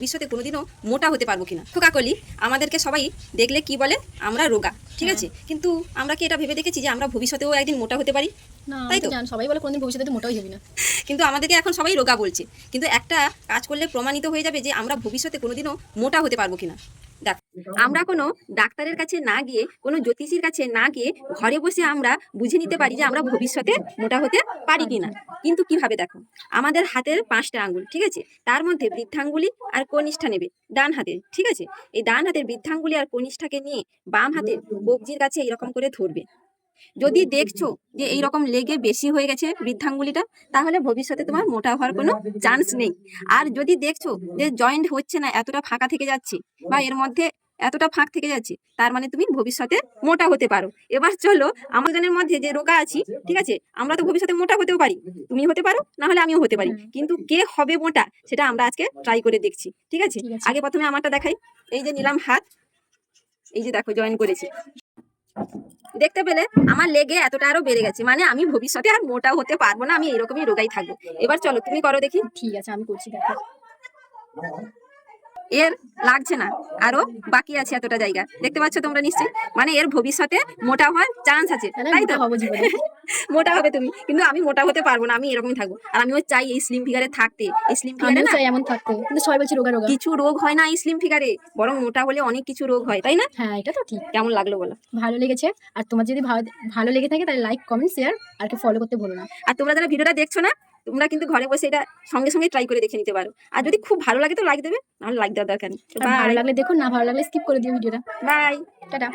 ভবিষ্যতে কোনোদিনও মোটা হতে পারবো কিনা। তো কাকলি আমাদেরকে সবাই দেখলে কি বলে আমরা রোগা, ঠিক আছে, কিন্তু আমরা কি এটা ভেবে দেখেছি যে আমরা ভবিষ্যতেও একদিন মোটা হতে পারি? না, তাই তো জান সবাই বলে কোনদিন ভবিষ্যতে মোটাই হবি না। কিন্তু আমাদেরকে এখন সবাই রোগা বলছে, কিন্তু একটা কাজ করলে প্রমাণিত হয়ে যাবে যে আমরা ভবিষ্যতে কোনোদিনও মোটা হতে পারবো কিনা। দেখ, আমরা কোনো ডাক্তারের কাছে না গিয়ে, কোনো জ্যোতিষীর কাছে না গিয়ে ঘরে বসে আমরা বুঝে নিতে পারি যে আমরা ভবিষ্যতে মোটা হতে পারি কিনা। কিন্তু কিভাবে? দেখো, আমাদের হাতের 5টা আঙ্গুল, ঠিক আছে, তার মধ্যে বৃদ্ধাঙ্গুলি আর কনিষ্ঠা নেবে ডান হাতে, ঠিক আছে। এই ডান হাতের বৃদ্ধাঙ্গুলি আর কনিষ্ঠাকে নিয়ে বাম হাতের কবজির কাছে এরকম করে ধরবে। যদি দেখছো যে এইরকম লেগে বেশি হয়ে গেছে বৃদ্ধাঙ্গুলিটা, তাহলে ভবিষ্যতে তোমার মোটা হওয়ার কোনো চান্স নেই। আর যদি দেখছো যে জয়েন্ট হচ্ছে না, এতটা ফাঁকা থেকে যাচ্ছে বা এর মধ্যে এতটা ফাঁক থেকে যাচ্ছে, তার মানে তুমি ভবিষ্যতে মোটা হতে পারো। এবার চলো, আমাদের মধ্যে যে রোগা আছি, ঠিক আছে, আমরা তো ভবিষ্যতে মোটা হতেও পারি, তুমি হতে পারো, না হলে আমিও হতে পারি, কিন্তু কে হবে মোটা সেটা আমরা আজকে ট্রাই করে দেখছি, ঠিক আছে। ঠিক আছে। আগে প্রথমে আমারটা দেখাই। এই যে নিলাম হাত, এই যে দেখো জয়েন করেছি, দেখতে পেলে আমার লেগে এতটা আরো বেড়ে গেছে, মানে আমি ভবিষ্যতে আর মোটা হতে পারবো না, আমি এরকমই রোগাই থাকবো। এবার চলো তুমি করো দেখি। ঠিক আছে, আমি করছি, দেখো। এর লাগছে না, আরো বাকি আছে এতটা জায়গা, দেখতে পাচ্ছ তোমরা নিশ্চয়ই, মানে এর ভবিষ্যতে মোটা হওয়ার চান্স আছে, তাহলে তাই তো? মোটা হবো জীবনে। মোটা হবে তুমি, কিন্তু আমি মোটা হতে পারবো না, আমি এরকমই থাকবো। আর আমিও চাই এই স্লিম ফিগারে থাকতে। এই স্লিম ফিগারে আমিও না চাই এমন থাকতে, কিন্তু সবাই বলছি রোগা রোগা। কিছু রোগ হয় না এই স্লিম ফিগারে, বরং মোটা হলে অনেক কিছু রোগ হয়, তাই না? হ্যাঁ, এটা তো ঠিক। কেমন লাগলো বলো? ভালো লেগেছে। আর তোমার যদি ভালো লেগে থাকে তাহলে লাইক, কমেন্ট, শেয়ার আর ফলো করতে ভুলো না। আর তোমরা যারা ভিডিওটা দেখছো না, তোমরা কিন্তু ঘরে বসে এটা সঙ্গে সঙ্গে ট্রাই করে দেখে নিতে পারো। আর যদি খুব ভালো লাগে তো লাইক দেবে, নাহলে লাইক দেওয়ার দরকার নেই। আর ভালো লাগলে দেখো, না ভালো লাগলে স্কিপ করে দিও ভিডিওটা। বাই। টাটা।